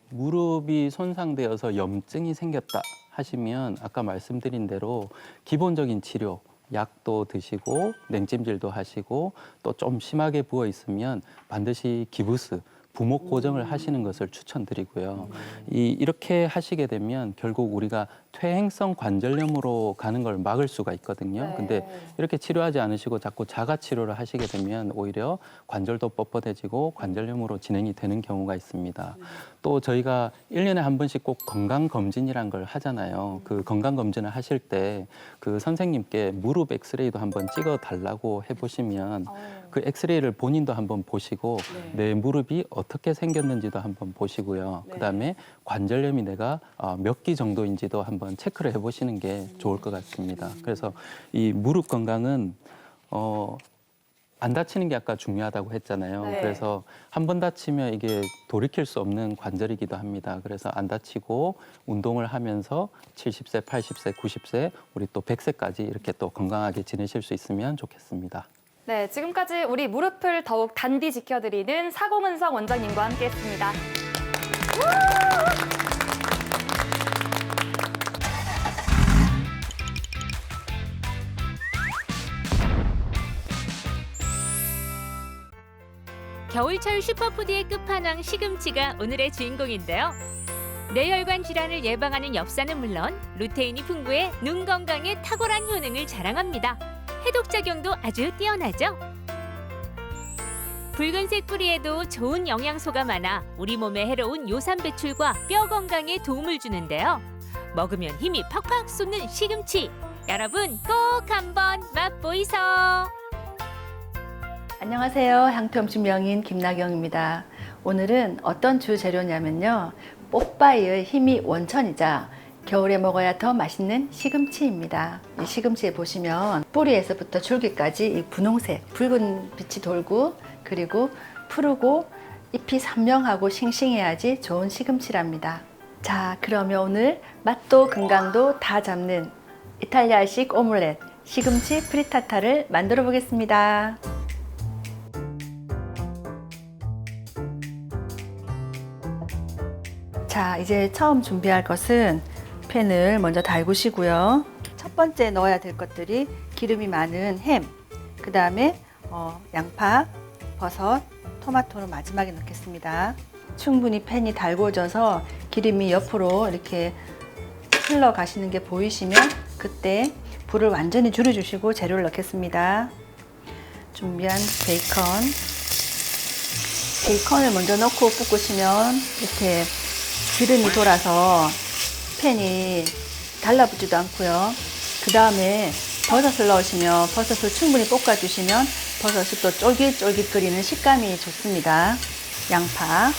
무릎이 손상되어서 염증이 생겼다 하시면 아까 말씀드린 대로 기본적인 치료, 약도 드시고 냉찜질도 하시고 또 좀 심하게 부어 있으면 반드시 기부스, 부목 고정을 하시는 것을 추천드리고요. 이렇게 하시게 되면 결국 우리가 퇴행성 관절염으로 가는 걸 막을 수가 있거든요. 네. 근데 이렇게 치료하지 않으시고 자꾸 자가 치료를 하시게 되면 오히려 관절도 뻣뻣해지고 관절염으로 진행이 되는 경우가 있습니다. 또 저희가 1년에 한 번씩 꼭 건강검진이란 걸 하잖아요. 그 건강검진을 하실 때 그 선생님께 무릎 엑스레이도 한번 찍어 달라고 해보시면 그 엑스레이를 본인도 한번 보시고 내 무릎이 어떻게 생겼는지도 한번 보시고요. 그다음에 관절염이 내가 몇 기 정도인지도 한번 체크를 해보시는 게 좋을 것 같습니다. 그래서 이 무릎 건강은 안 다치는 게 아까 중요하다고 했잖아요. 네. 그래서 한 번 다치면 이게 돌이킬 수 없는 관절이기도 합니다. 그래서 안 다치고 운동을 하면서 70세, 80세, 90세, 우리 또 100세까지 이렇게 또 건강하게 지내실 수 있으면 좋겠습니다. 네, 지금까지 우리 무릎을 더욱 단디 지켜드리는 사공은성 원장님과 함께했습니다. 겨울철 슈퍼푸드의 끝판왕 시금치가 오늘의 주인공인데요. 뇌혈관 질환을 예방하는 엽산은 물론 루테인이 풍부해 눈 건강에 탁월한 효능을 자랑합니다. 해독 작용도 아주 뛰어나죠. 붉은색 뿌리에도 좋은 영양소가 많아 우리 몸에 해로운 요산 배출과 뼈 건강에 도움을 주는데요. 먹으면 힘이 팍팍 솟는 시금치. 여러분 꼭 한번 맛보이소. 안녕하세요. 향토음식 명인 김나경입니다. 오늘은 어떤 주 재료냐면요. 뽀빠이의 힘이 원천이자 겨울에 먹어야 더 맛있는 시금치입니다. 이 시금치에 보시면 뿌리에서부터 줄기까지 이 분홍색, 붉은 빛이 돌고 그리고 푸르고 잎이 선명하고 싱싱해야지 좋은 시금치랍니다. 자, 그러면 오늘 맛도 건강도 다 잡는 이탈리아식 오믈렛 시금치 프리타타를 만들어 보겠습니다. 자, 이제 처음 준비할 것은 팬을 먼저 달구시고요. 첫 번째 넣어야 될 것들이 기름이 많은 햄, 그 다음에 양파, 버섯, 토마토를 마지막에 넣겠습니다. 충분히 팬이 달궈져서 기름이 옆으로 이렇게 흘러가시는 게 보이시면 그때 불을 완전히 줄여주시고 재료를 넣겠습니다. 준비한 베이컨을 먼저 넣고 볶으시면 이렇게 기름이 돌아서 팬이 달라붙지도 않고요. 그 다음에 버섯을 넣으시면 버섯을 충분히 볶아주시면 버섯이 또 쫄깃쫄깃거리는 식감이 좋습니다. 양파.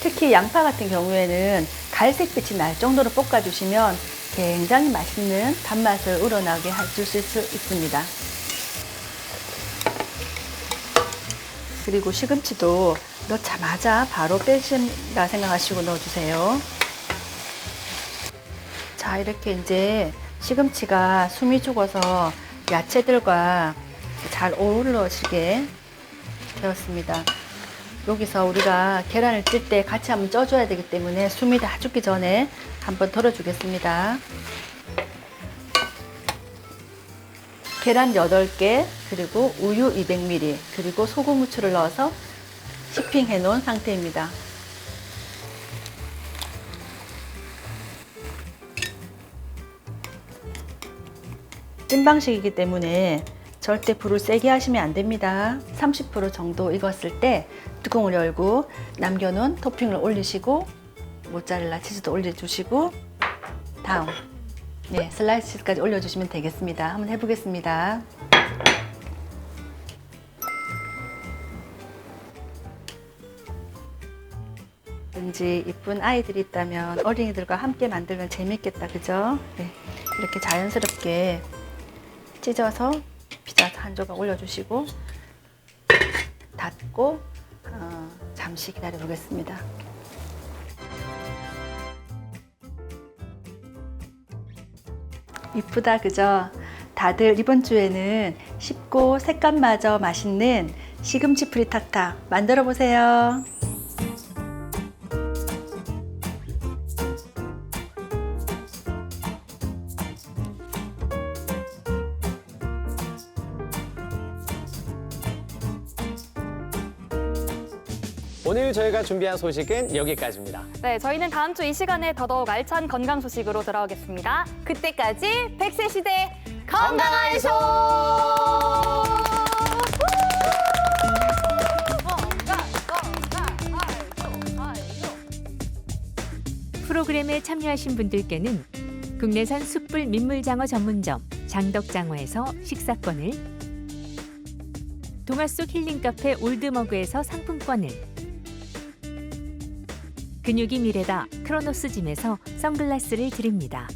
특히 양파 같은 경우에는 갈색빛이 날 정도로 볶아주시면 굉장히 맛있는 단맛을 우러나게 해주실 수 있습니다. 그리고 시금치도 넣자마자 바로 빼신다 생각하시고 넣어주세요. 자, 이렇게 이제 시금치가 숨이 죽어서 야채들과 잘 어우러지게 되었습니다. 여기서 우리가 계란을 찔 때 같이 한번 쪄줘야 되기 때문에 숨이 다 죽기 전에 한번 덜어주겠습니다. 계란 8개, 그리고 우유 200ml, 그리고 소금, 후추를 넣어서 시핑해 놓은 상태입니다. 찐 방식이기 때문에 절대 불을 세게 하시면 안 됩니다. 30% 정도 익었을 때 뚜껑을 열고 남겨놓은 토핑을 올리시고 모짜렐라 치즈도 올려주시고 다음 슬라이스 치즈까지 올려주시면 되겠습니다. 한번 해보겠습니다. 왠지 이쁜 아이들이 있다면 어린이들과 함께 만들면 재밌겠다, 그죠? 네, 이렇게 자연스럽게 찢어서 피자 한 조각 올려주시고 닫고 잠시 기다려 보겠습니다. 이쁘다, 그죠? 다들 이번 주에는 쉽고 색감마저 맛있는 시금치 프리타타 만들어 보세요. 오늘 저희가 준비한 소식은 여기까지입니다. 네, 저희는 다음 주 이 시간에 더더욱 알찬 건강 소식으로 돌아오겠습니다. 그때까지 100세 시대 건강하이소! 프로그램에 참여하신 분들께는 국내산 숯불 민물장어 전문점 장덕장어에서 식사권을, 동화 속 힐링 카페 올드머그에서 상품권을, 근육이 미래다 크로노스 짐에서 선글라스를 드립니다.